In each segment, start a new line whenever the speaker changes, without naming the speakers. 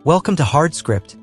Welcome to HardScript.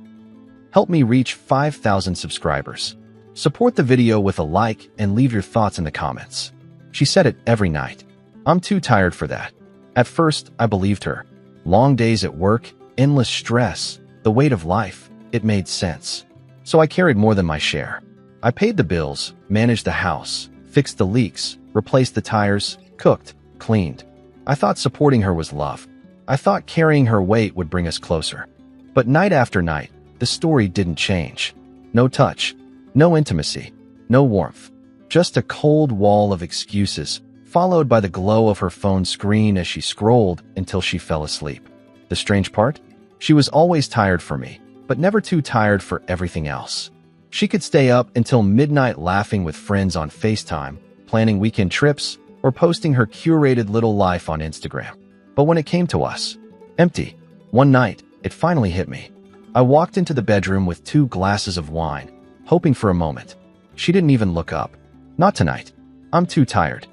Help me reach 5,000 subscribers. Support the video with a like and leave your thoughts in the comments. She said it every night. I'm too tired for that. At first, I believed her. Long days at work, endless stress, the weight of life, it made sense. So I carried more than my share. I paid the bills, managed the house, fixed the leaks, replaced the tires, cooked, cleaned. I thought supporting her was love. I thought carrying her weight would bring us closer. But night after night, the story didn't change. No touch, no intimacy, no warmth. Just a cold wall of excuses, followed by the glow of her phone screen as she scrolled until she fell asleep. The strange part? She was always tired for me, but never too tired for everything else. She could stay up until midnight laughing with friends on FaceTime, planning weekend trips, or posting her curated little life on Instagram. But when it came to us, empty. One night, it finally hit me. I walked into the bedroom with 2 glasses of wine, hoping for a moment. She didn't even look up. Not tonight. I'm too tired.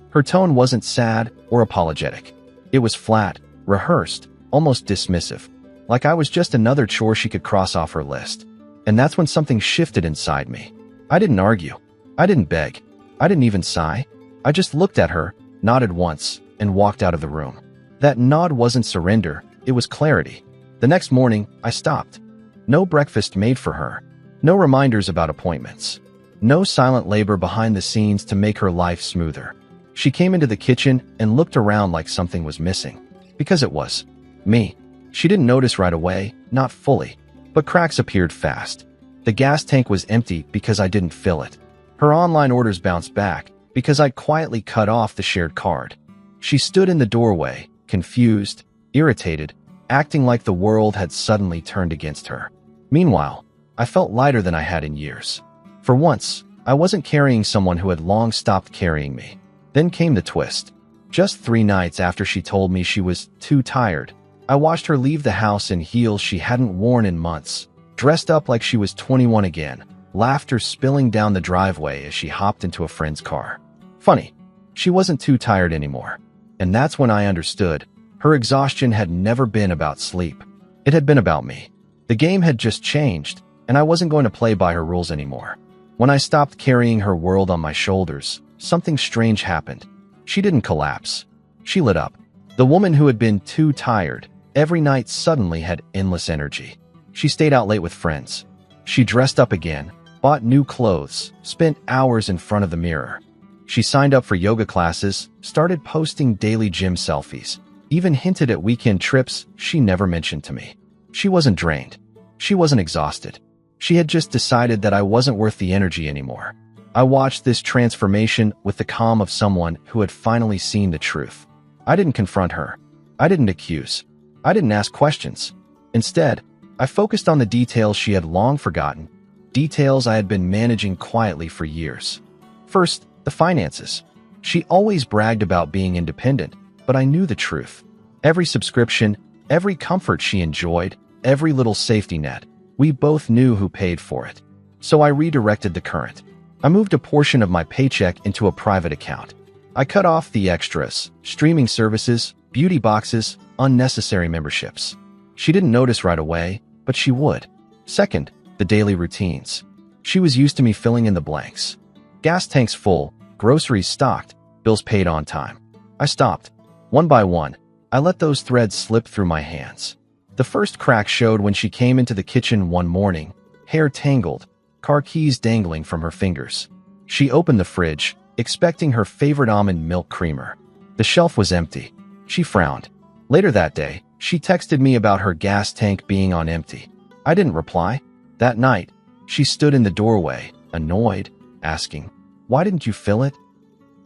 Her tone wasn't sad or apologetic. It was flat, rehearsed, almost dismissive, like I was just another chore she could cross off her list. And that's when something shifted inside me. I didn't argue. I didn't beg. I didn't even sigh. I just looked at her, nodded once, and walked out of the room. That nod wasn't surrender, it was clarity. The next morning, I stopped. No breakfast made for her. No reminders about appointments. No silent labor behind the scenes to make her life smoother. She came into the kitchen and looked around like something was missing. Because it was. Me. She didn't notice right away, not fully. But cracks appeared fast. The gas tank was empty because I didn't fill it. Her online orders bounced back because I quietly cut off the shared card. She stood in the doorway, confused, irritated, acting like the world had suddenly turned against her. Meanwhile, I felt lighter than I had in years. For once, I wasn't carrying someone who had long stopped carrying me. Then came the twist. Just 3 nights after she told me she was too tired, I watched her leave the house in heels she hadn't worn in months, dressed up like she was 21 again, laughter spilling down the driveway as she hopped into a friend's car. Funny, she wasn't too tired anymore. And that's when I understood. Her exhaustion had never been about sleep. It had been about me. The game had just changed, and I wasn't going to play by her rules anymore. When I stopped carrying her world on my shoulders, something strange happened. She didn't collapse. She lit up. The woman who had been too tired every night suddenly had endless energy. She stayed out late with friends. She dressed up again, bought new clothes, spent hours in front of the mirror. She signed up for yoga classes, started posting daily gym selfies, even hinted at weekend trips she never mentioned to me. She wasn't drained. She wasn't exhausted. She had just decided that I wasn't worth the energy anymore. I watched this transformation with the calm of someone who had finally seen the truth. I didn't confront her. I didn't accuse. I didn't ask questions. Instead, I focused on the details she had long forgotten, details I had been managing quietly for years. First, the finances. She always bragged about being independent, but I knew the truth. Every subscription, every comfort she enjoyed, every little safety net, we both knew who paid for it. So I redirected the current. I moved a portion of my paycheck into a private account. I cut off the extras, streaming services, beauty boxes, unnecessary memberships. She didn't notice right away, but she would. Second, the daily routines. She was used to me filling in the blanks. Gas tanks full, groceries stocked, bills paid on time. I stopped. One by one, I let those threads slip through my hands. The first crack showed when she came into the kitchen one morning, hair tangled, car keys dangling from her fingers. She opened the fridge, expecting her favorite almond milk creamer. The shelf was empty. She frowned. Later that day, she texted me about her gas tank being on empty. I didn't reply. That night, she stood in the doorway, annoyed, asking, "Why didn't you fill it?"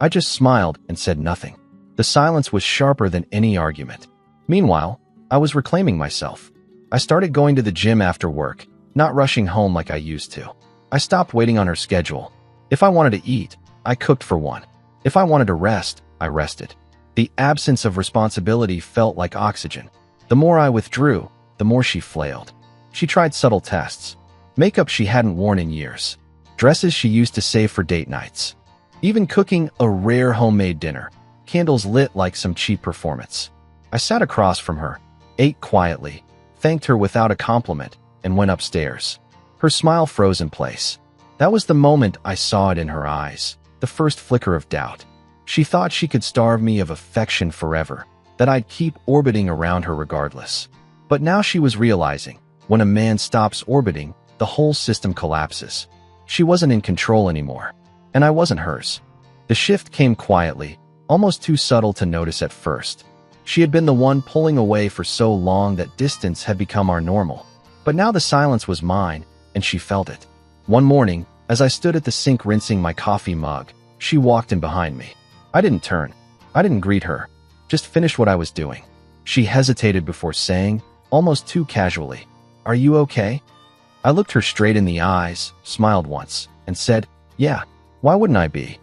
I just smiled and said nothing. The silence was sharper than any argument. Meanwhile, I was reclaiming myself. I started going to the gym after work, not rushing home like I used to. I stopped waiting on her schedule. If I wanted to eat, I cooked for one. If I wanted to rest, I rested. The absence of responsibility felt like oxygen. The more I withdrew, the more she flailed. She tried subtle tests. Makeup she hadn't worn in years. Dresses she used to save for date nights. Even cooking a rare homemade dinner. Candles lit like some cheap performance. I sat across from her, ate quietly, thanked her without a compliment, and went upstairs. Her smile froze in place. That was the moment I saw it in her eyes, the first flicker of doubt. She thought she could starve me of affection forever, that I'd keep orbiting around her regardless. But now she was realizing, when a man stops orbiting, the whole system collapses. She wasn't in control anymore, and I wasn't hers. The shift came quietly, almost too subtle to notice at first. She had been the one pulling away for so long that distance had become our normal. But now the silence was mine, and she felt it. One morning, as I stood at the sink rinsing my coffee mug, she walked in behind me. I didn't turn. I didn't greet her. Just finished what I was doing. She hesitated before saying, almost too casually, "Are you okay?" I looked her straight in the eyes, smiled once, and said, "Yeah, why wouldn't I be?"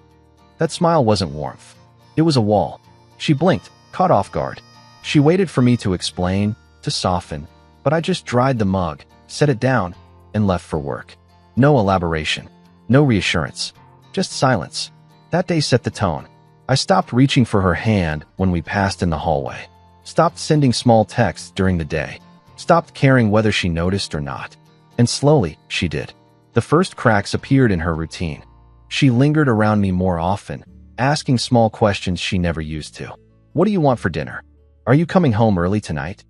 That smile wasn't warmth. It was a wall. She blinked, caught off guard. She waited for me to explain, to soften, but I just dried the mug, set it down, and left for work. No elaboration, no reassurance, just silence. That day set the tone. I stopped reaching for her hand when we passed in the hallway, stopped sending small texts during the day, stopped caring whether she noticed or not. And slowly, she did. The first cracks appeared in her routine. She lingered around me more often, asking small questions she never used to. "What do you want for dinner? Are you coming home early tonight?"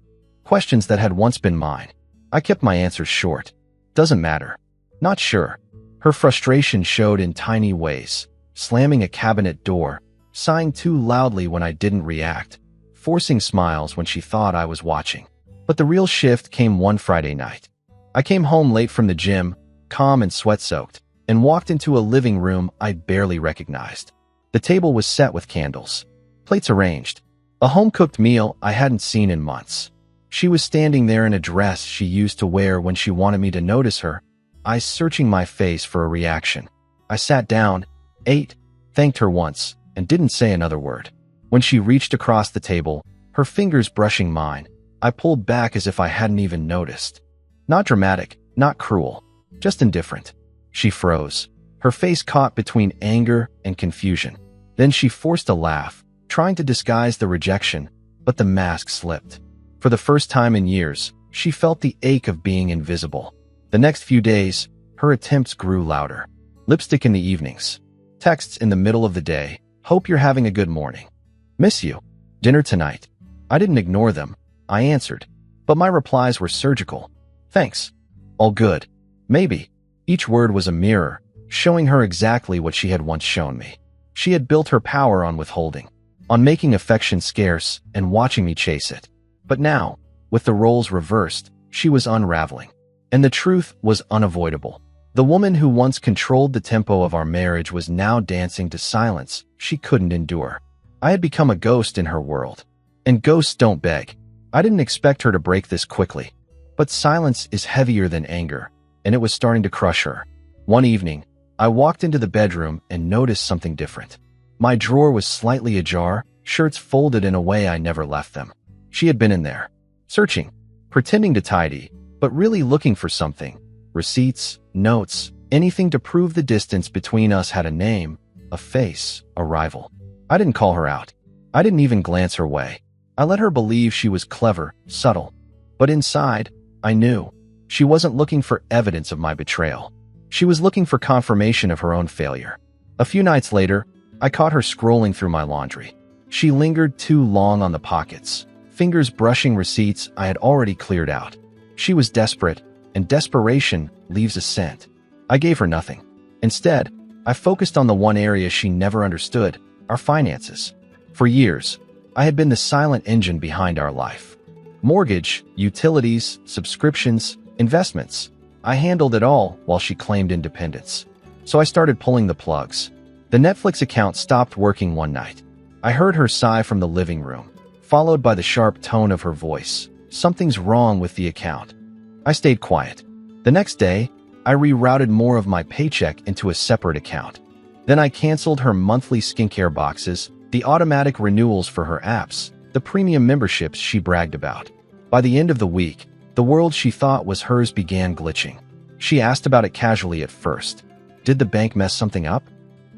Questions that had once been mine. I kept my answers short. "Doesn't matter." "Not sure." Her frustration showed in tiny ways, slamming a cabinet door, sighing too loudly when I didn't react, forcing smiles when she thought I was watching. But the real shift came one Friday night. I came home late from the gym, calm and sweat-soaked, and walked into a living room I barely recognized. The table was set with candles, plates arranged, a home-cooked meal I hadn't seen in months. She was standing there in a dress she used to wear when she wanted me to notice her, eyes searching my face for a reaction. I sat down, ate, thanked her once, and didn't say another word. When she reached across the table, her fingers brushing mine, I pulled back as if I hadn't even noticed. Not dramatic, not cruel, just indifferent. She froze, her face caught between anger and confusion. Then she forced a laugh, trying to disguise the rejection, but the mask slipped. For the first time in years, she felt the ache of being invisible. The next few days, her attempts grew louder. Lipstick in the evenings, texts in the middle of the day, "Hope you're having a good morning. Miss you. Dinner tonight." I didn't ignore them. I answered. But my replies were surgical. "Thanks. All good. Maybe." Each word was a mirror, showing her exactly what she had once shown me. She had built her power on withholding, on making affection scarce and watching me chase it. But now, with the roles reversed, she was unraveling. And the truth was unavoidable. The woman who once controlled the tempo of our marriage was now dancing to silence she couldn't endure. I had become a ghost in her world. And ghosts don't beg. I didn't expect her to break this quickly. But silence is heavier than anger, and it was starting to crush her. One evening, I walked into the bedroom and noticed something different. My drawer was slightly ajar, shirts folded in a way I never left them. She had been in there, searching, pretending to tidy, but really looking for something. Receipts, notes, anything to prove the distance between us had a name, a face, a rival. I didn't call her out. I didn't even glance her way. I let her believe she was clever, subtle. But inside, I knew. She wasn't looking for evidence of my betrayal. She was looking for confirmation of her own failure. A few nights later, I caught her scrolling through my laundry. She lingered too long on the pockets, fingers brushing receipts I had already cleared out. She was desperate, and desperation leaves a scent. I gave her nothing. Instead, I focused on the one area she never understood, our finances. For years, I had been the silent engine behind our life. Mortgage, utilities, subscriptions, investments. I handled it all while she claimed independence. So I started pulling the plugs. The Netflix account stopped working one night. I heard her sigh from the living room, followed by the sharp tone of her voice. Something's wrong with the account. I stayed quiet. The next day, I rerouted more of my paycheck into a separate account. Then I canceled her monthly skincare boxes, the automatic renewals for her apps, the premium memberships she bragged about. By the end of the week, the world she thought was hers began glitching. She asked about it casually at first. Did the bank mess something up?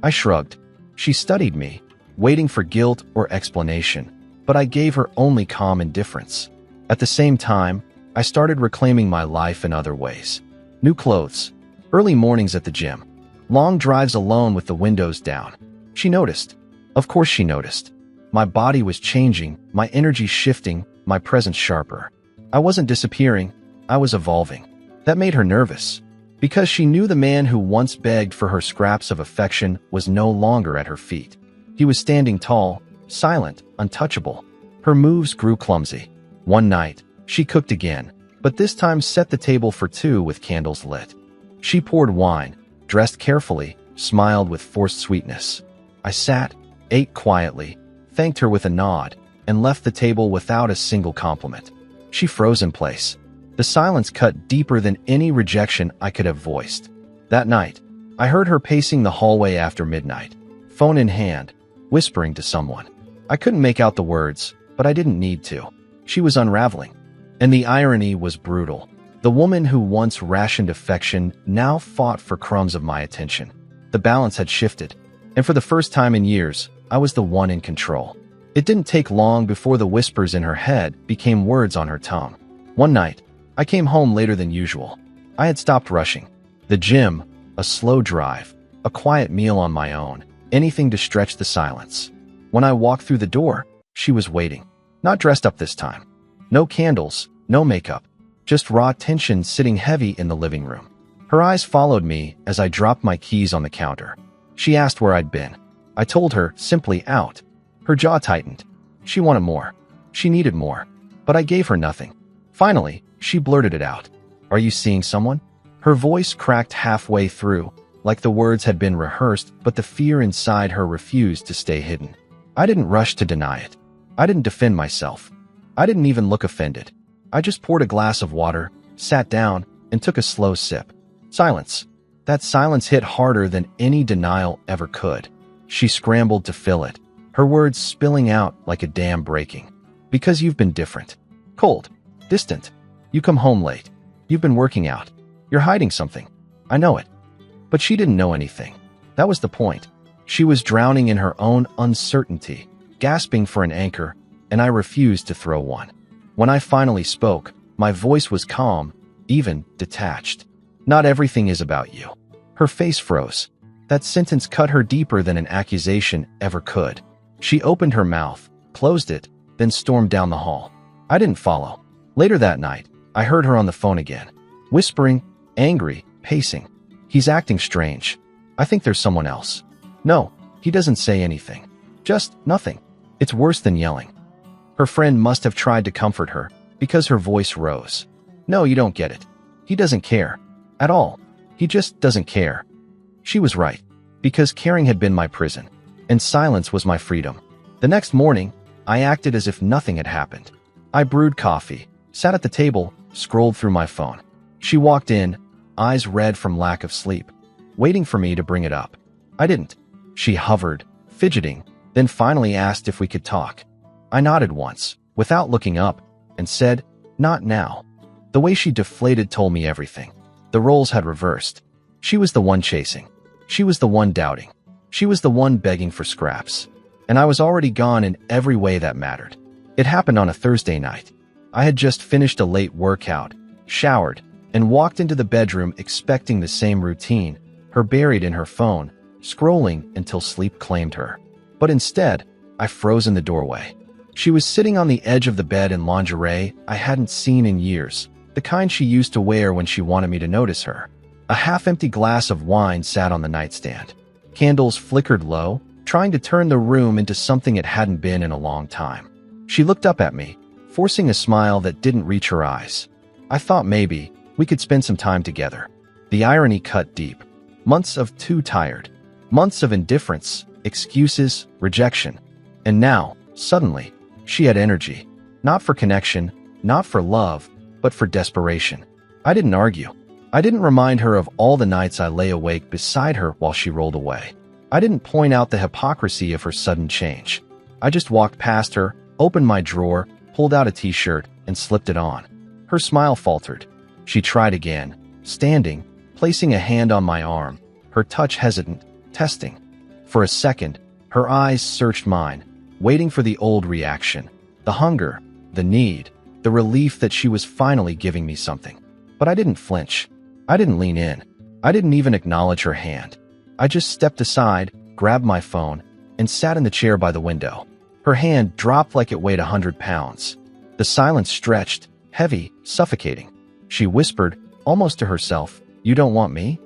I shrugged. She studied me, waiting for guilt or explanation, but I gave her only calm indifference. At the same time, I started reclaiming my life in other ways. New clothes, early mornings at the gym, long drives alone with the windows down. She noticed. Of course she noticed. My body was changing, my energy shifting, my presence sharper. I wasn't disappearing, I was evolving. That made her nervous, because she knew the man who once begged for her scraps of affection was no longer at her feet. He was standing tall, silent, untouchable. Her moves grew clumsy. One night, she cooked again, but this time set the table for two with candles lit. She poured wine, dressed carefully, smiled with forced sweetness. I sat, ate quietly, thanked her with a nod, and left the table without a single compliment. She froze in place. The silence cut deeper than any rejection I could have voiced. That night, I heard her pacing the hallway after midnight, phone in hand, whispering to someone. I couldn't make out the words, but I didn't need to. She was unraveling. And the irony was brutal. The woman who once rationed affection now fought for crumbs of my attention. The balance had shifted, and for the first time in years, I was the one in control. It didn't take long before the whispers in her head became words on her tongue. One night, I came home later than usual. I had stopped rushing. The gym, a slow drive, a quiet meal on my own, anything to stretch the silence. When I walked through the door, she was waiting. Not dressed up this time. No candles, no makeup, just raw tension sitting heavy in the living room. Her eyes followed me as I dropped my keys on the counter. She asked where I'd been. I told her, simply out. Her jaw tightened. She wanted more. She needed more. But I gave her nothing. Finally, she blurted it out. Are you seeing someone? Her voice cracked halfway through, like the words had been rehearsed, but the fear inside her refused to stay hidden. I didn't rush to deny it. I didn't defend myself. I didn't even look offended. I just poured a glass of water, sat down, and took a slow sip. Silence. That silence hit harder than any denial ever could. She scrambled to fill it, her words spilling out like a dam breaking. Because you've been different. Cold. Distant. You come home late. You've been working out. You're hiding something. I know it. But she didn't know anything. That was the point. She was drowning in her own uncertainty, gasping for an anchor, and I refused to throw one. When I finally spoke, my voice was calm, even detached. Not everything is about you. Her face froze. That sentence cut her deeper than an accusation ever could. She opened her mouth, closed it, then stormed down the hall. I didn't follow. Later that night, I heard her on the phone again, whispering, angry, pacing. He's acting strange. I think there's someone else. No, he doesn't say anything. Just nothing. It's worse than yelling. Her friend must have tried to comfort her, because her voice rose. No, you don't get it. He doesn't care. At all. He just doesn't care. She was right, because caring had been my prison, and silence was my freedom. The next morning, I acted as if nothing had happened. I brewed coffee, sat at the table, scrolled through my phone. She walked in, eyes red from lack of sleep, waiting for me to bring it up. I didn't. She hovered, fidgeting, then finally asked if we could talk. I nodded once, without looking up, and said, not now. The way she deflated told me everything. The roles had reversed. She was the one chasing. She was the one doubting. She was the one begging for scraps. And I was already gone in every way that mattered. It happened on a Thursday night. I had just finished a late workout, showered, and walked into the bedroom expecting the same routine, her buried in her phone, scrolling until sleep claimed her. But instead, I froze in the doorway. She was sitting on the edge of the bed in lingerie I hadn't seen in years, the kind she used to wear when she wanted me to notice her. A half-empty glass of wine sat on the nightstand. Candles flickered low, trying to turn the room into something it hadn't been in a long time. She looked up at me, forcing a smile that didn't reach her eyes. I thought maybe we could spend some time together. The irony cut deep. Months of too tired. Months of indifference, excuses, rejection. And now, suddenly, she had energy. Not for connection, not for love, but for desperation. I didn't argue. I didn't remind her of all the nights I lay awake beside her while she rolled away. I didn't point out the hypocrisy of her sudden change. I just walked past her, opened my drawer, pulled out a t-shirt, and slipped it on. Her smile faltered. She tried again, standing, placing a hand on my arm, her touch hesitant, testing. For a second, her eyes searched mine, waiting for the old reaction, the hunger, the need. the relief that she was finally giving me something. But I didn't flinch. I didn't lean in. I didn't even acknowledge her hand. I just stepped aside, grabbed my phone, and sat in the chair by the window. Her hand dropped like it weighed 100 pounds. The silence stretched, heavy, suffocating. She whispered, almost to herself, "You don't want me?"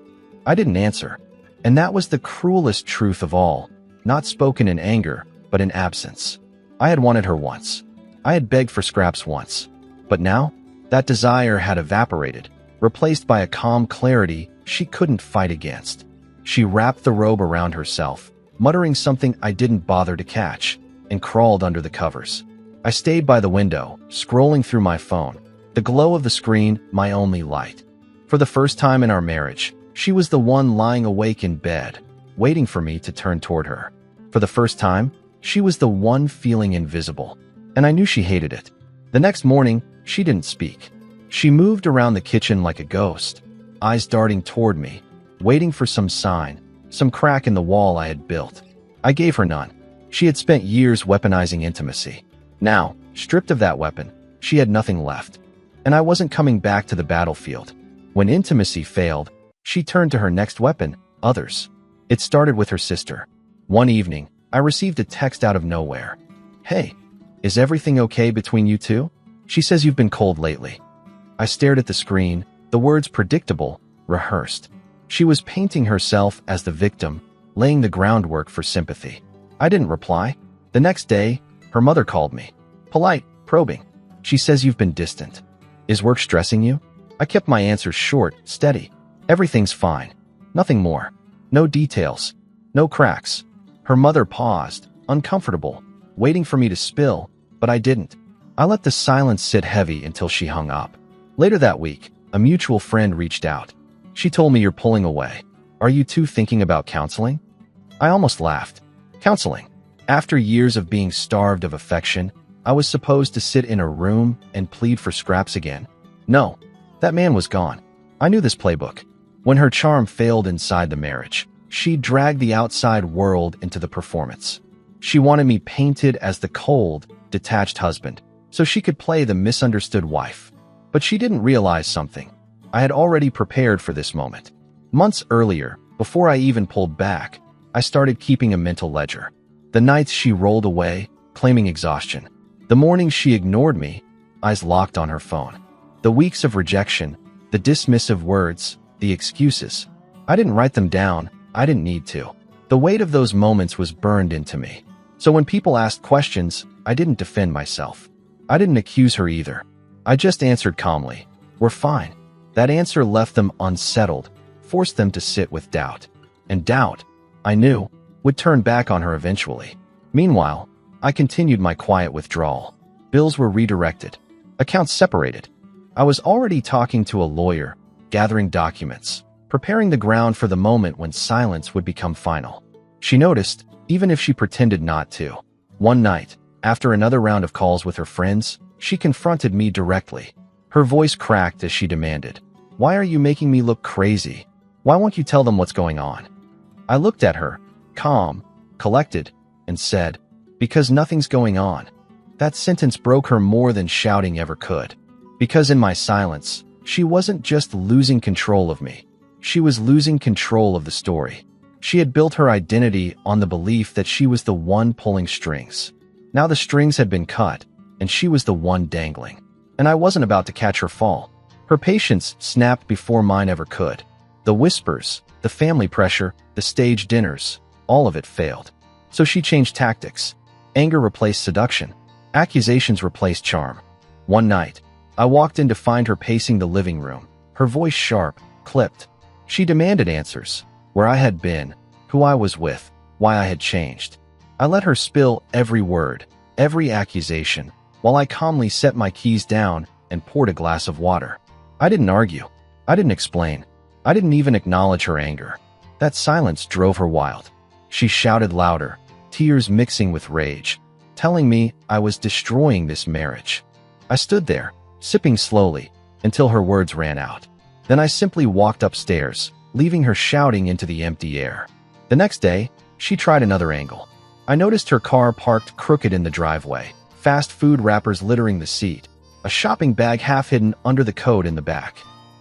I didn't answer. And that was the cruelest truth of all, not spoken in anger, but in absence. I had wanted her once. I had begged for scraps once. But now, that desire had evaporated, replaced by a calm clarity she couldn't fight against. She wrapped the robe around herself, muttering something I didn't bother to catch, and crawled under the covers. I stayed by the window, scrolling through my phone, the glow of the screen my only light. For the first time in our marriage, she was the one lying awake in bed, waiting for me to turn toward her. For the first time, she was the one feeling invisible, and I knew she hated it. The next morning, she didn't speak. She moved around the kitchen like a ghost, eyes darting toward me, waiting for some sign, some crack in the wall I had built. I gave her none. She had spent years weaponizing intimacy. Now, stripped of that weapon, she had nothing left. And I wasn't coming back to the battlefield. When intimacy failed, she turned to her next weapon, others. It started with her sister. One evening, I received a text out of nowhere. "Hey, is everything okay between you two? She says you've been cold lately." I stared at the screen, the words predictable, rehearsed. She was painting herself as the victim, laying the groundwork for sympathy. I didn't reply. The next day, her mother called me. Polite, probing. She says you've been distant. Is work stressing you? I kept my answers short, steady. Everything's fine. Nothing more. No details. No cracks. Her mother paused, uncomfortable, waiting for me to spill, but I didn't. I let the silence sit heavy until she hung up. Later that week, a mutual friend reached out. She told me, "You're pulling away. Are you two thinking about counseling?" I almost laughed. Counseling. After years of being starved of affection, I was supposed to sit in a room and plead for scraps again. No, that man was gone. I knew this playbook. When her charm failed inside the marriage, she dragged the outside world into the performance. She wanted me painted as the cold, detached husband, so she could play the misunderstood wife. But she didn't realize something. I had already prepared for this moment. Months earlier, before I even pulled back, I started keeping a mental ledger. The nights she rolled away, claiming exhaustion. The mornings she ignored me, eyes locked on her phone. The weeks of rejection, the dismissive words, the excuses. I didn't write them down. I didn't need to. The weight of those moments was burned into me. So when people asked questions, I didn't defend myself. I didn't accuse her either. I just answered calmly, "We're fine." That answer left them unsettled, forced them to sit with doubt. And doubt, I knew, would turn back on her eventually. Meanwhile, I continued my quiet withdrawal. Bills were redirected. Accounts separated. I was already talking to a lawyer, gathering documents, preparing the ground for the moment when silence would become final. She noticed, even if she pretended not to. One night, after another round of calls with her friends, she confronted me directly. Her voice cracked as she demanded, "Why are you making me look crazy? Why won't you tell them what's going on?" I looked at her, calm, collected, and said, "Because nothing's going on." That sentence broke her more than shouting ever could. Because in my silence, she wasn't just losing control of me. She was losing control of the story. She had built her identity on the belief that she was the one pulling strings. Now the strings had been cut, and she was the one dangling. And I wasn't about to catch her fall. Her patience snapped before mine ever could. The whispers, the family pressure, the stage dinners, all of it failed. So she changed tactics. Anger replaced seduction. Accusations replaced charm. One night, I walked in to find her pacing the living room, her voice sharp, clipped. She demanded answers. Where I had been, who I was with, why I had changed. I let her spill every word, every accusation, while I calmly set my keys down and poured a glass of water. I didn't argue. I didn't explain. I didn't even acknowledge her anger. That silence drove her wild. She shouted louder, tears mixing with rage, telling me I was destroying this marriage. I stood there, sipping slowly, until her words ran out. Then I simply walked upstairs, leaving her shouting into the empty air. The next day, she tried another angle. I noticed her car parked crooked in the driveway, fast food wrappers littering the seat, a shopping bag half hidden under the coat in the back.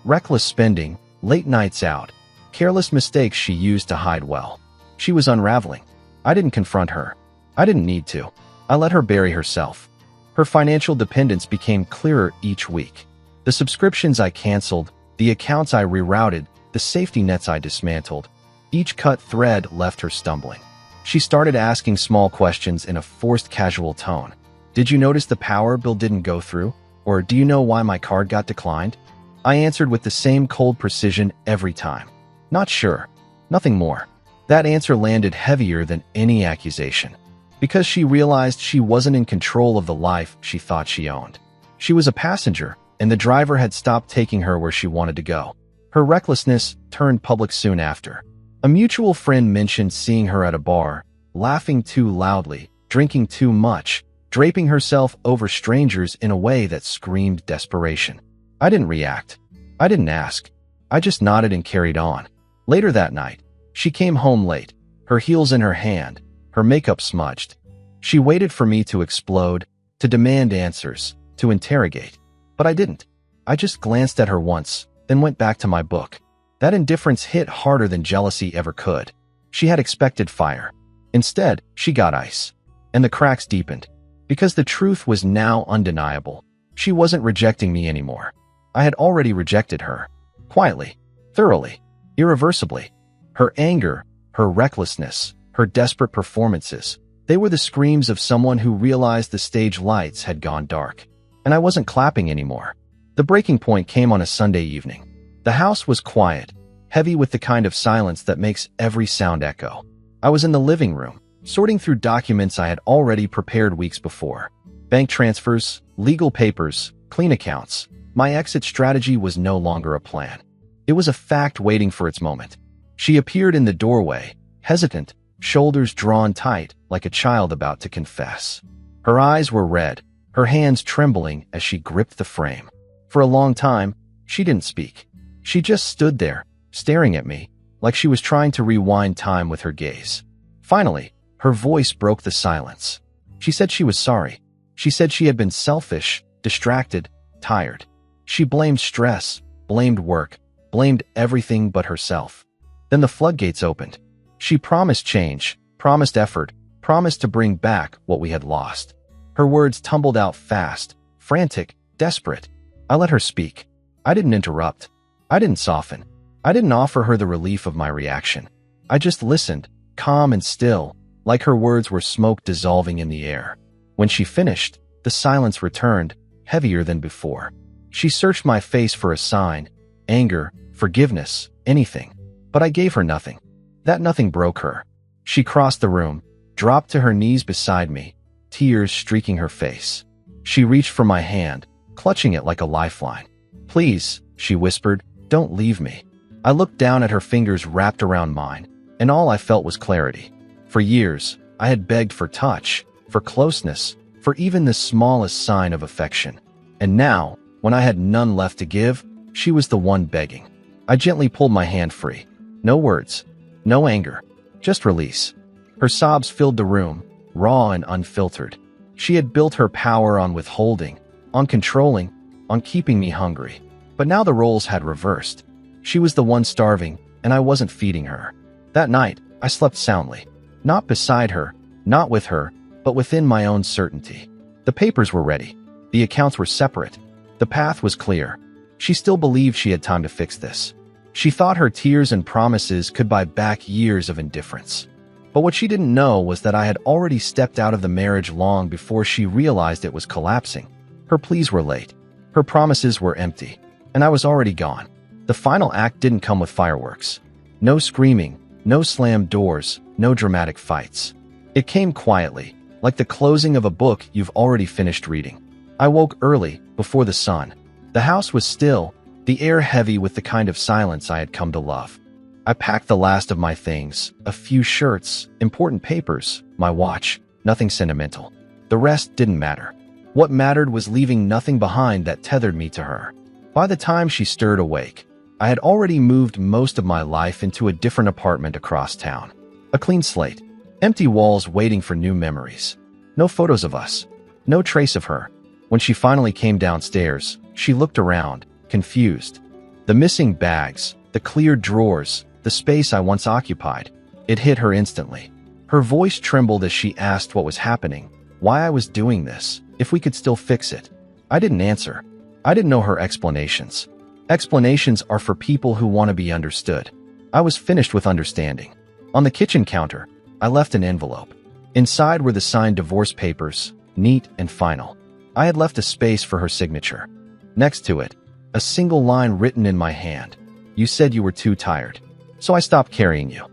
Reckless spending, late nights out, careless mistakes she used to hide well. She was unraveling. I didn't confront her. I didn't need to. I let her bury herself. Her financial dependence became clearer each week. The subscriptions I canceled, the accounts I rerouted, the safety nets I dismantled. Each cut thread left her stumbling. She started asking small questions in a forced casual tone. Did you notice the power bill didn't go through? Or do you know why my card got declined? I answered with the same cold precision every time. Not sure. Nothing more. That answer landed heavier than any accusation. Because she realized she wasn't in control of the life she thought she owned. She was a passenger, and the driver had stopped taking her where she wanted to go. Her recklessness turned public soon after. A mutual friend mentioned seeing her at a bar, laughing too loudly, drinking too much, draping herself over strangers in a way that screamed desperation. I didn't react. I didn't ask. I just nodded and carried on. Later that night, she came home late, her heels in her hand, her makeup smudged. She waited for me to explode, to demand answers, to interrogate. But I didn't. I just glanced at her once, then went back to my book. That indifference hit harder than jealousy ever could. She had expected fire. Instead, she got ice. And the cracks deepened. Because the truth was now undeniable. She wasn't rejecting me anymore. I had already rejected her. Quietly, thoroughly, irreversibly. Her anger, her recklessness, her desperate performances, they were the screams of someone who realized the stage lights had gone dark. And I wasn't clapping anymore. The breaking point came on a Sunday evening. The house was quiet, heavy with the kind of silence that makes every sound echo. I was in the living room, sorting through documents I had already prepared weeks before. Bank transfers, legal papers, clean accounts. My exit strategy was no longer a plan. It was a fact waiting for its moment. She appeared in the doorway, hesitant, shoulders drawn tight like a child about to confess. Her eyes were red, her hands trembling as she gripped the frame. For a long time, she didn't speak. She just stood there, staring at me, like she was trying to rewind time with her gaze. Finally, her voice broke the silence. She said she was sorry. She said she had been selfish, distracted, tired. She blamed stress, blamed work, blamed everything but herself. Then the floodgates opened. She promised change, promised effort, promised to bring back what we had lost. Her words tumbled out fast, frantic, desperate. I let her speak. I didn't interrupt. I didn't soften. I didn't offer her the relief of my reaction. I just listened, calm and still, like her words were smoke dissolving in the air. When she finished, the silence returned, heavier than before. She searched my face for a sign, anger, forgiveness, anything. But I gave her nothing. That nothing broke her. She crossed the room, dropped to her knees beside me, tears streaking her face. She reached for my hand, clutching it like a lifeline. "Please," she whispered, "don't leave me." I looked down at her fingers wrapped around mine, and all I felt was clarity. For years, I had begged for touch, for closeness, for even the smallest sign of affection. And now, when I had none left to give, she was the one begging. I gently pulled my hand free. No words, no anger, just release. Her sobs filled the room, raw and unfiltered. She had built her power on withholding, on controlling, on keeping me hungry. But now the roles had reversed. She was the one starving, and I wasn't feeding her. That night, I slept soundly. Not beside her, not with her, but within my own certainty. The papers were ready. The accounts were separate. The path was clear. She still believed she had time to fix this. She thought her tears and promises could buy back years of indifference. But what she didn't know was that I had already stepped out of the marriage long before she realized it was collapsing. Her pleas were late. Her promises were empty. And I was already gone. The final act didn't come with fireworks. No screaming, no slammed doors, no dramatic fights. It came quietly, like the closing of a book you've already finished reading. I woke early, before the sun. The house was still, the air heavy with the kind of silence I had come to love. I packed the last of my things, a few shirts, important papers, my watch, nothing sentimental. The rest didn't matter. What mattered was leaving nothing behind that tethered me to her. By the time she stirred awake, I had already moved most of my life into a different apartment across town. A clean slate, empty walls waiting for new memories. No photos of us, no trace of her, When she finally came downstairs, she looked around, confused. The missing bags, the cleared drawers, the space I once occupied. It hit her instantly. Her voice trembled as she asked what was happening, why I was doing this, if we could still fix it. I didn't answer. I didn't know her explanations. Explanations are for people who want to be understood. I was finished with understanding. On the kitchen counter, I left an envelope. Inside were the signed divorce papers, neat and final. I had left a space for her signature. Next to it, a single line written in my hand. You said you were too tired, so I stopped carrying you.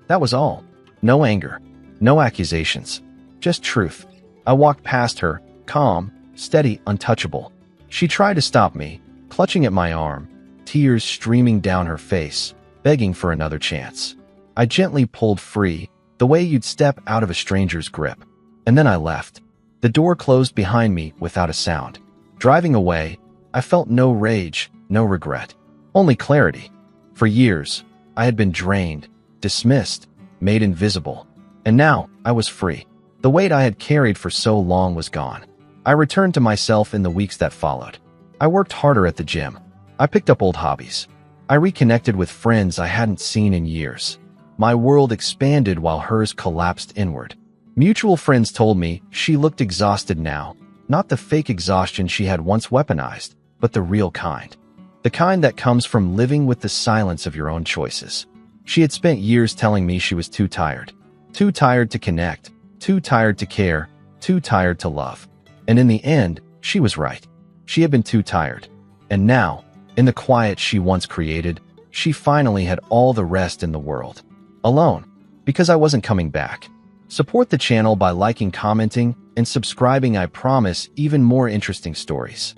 That was all. No anger, no accusations, just truth. I walked past her, calm, steady, untouchable. She tried to stop me, clutching at my arm, tears streaming down her face, begging for another chance. I gently pulled free, the way you'd step out of a stranger's grip. And then I left. The door closed behind me without a sound. Driving away, I felt no rage, no regret, only clarity. For years, I had been drained, dismissed, made invisible. And now, I was free. The weight I had carried for so long was gone. I returned to myself in the weeks that followed. I worked harder at the gym. I picked up old hobbies. I reconnected with friends I hadn't seen in years. My world expanded while hers collapsed inward. Mutual friends told me she looked exhausted now, not the fake exhaustion she had once weaponized, but the real kind. The kind that comes from living with the silence of your own choices. She had spent years telling me she was too tired to connect, too tired to care, too tired to love. And in the end, she was right. She had been too tired. And now, in the quiet she once created, she finally had all the rest in the world. Alone, because I wasn't coming back. Support the channel by liking, commenting, and subscribing. I promise even more interesting stories.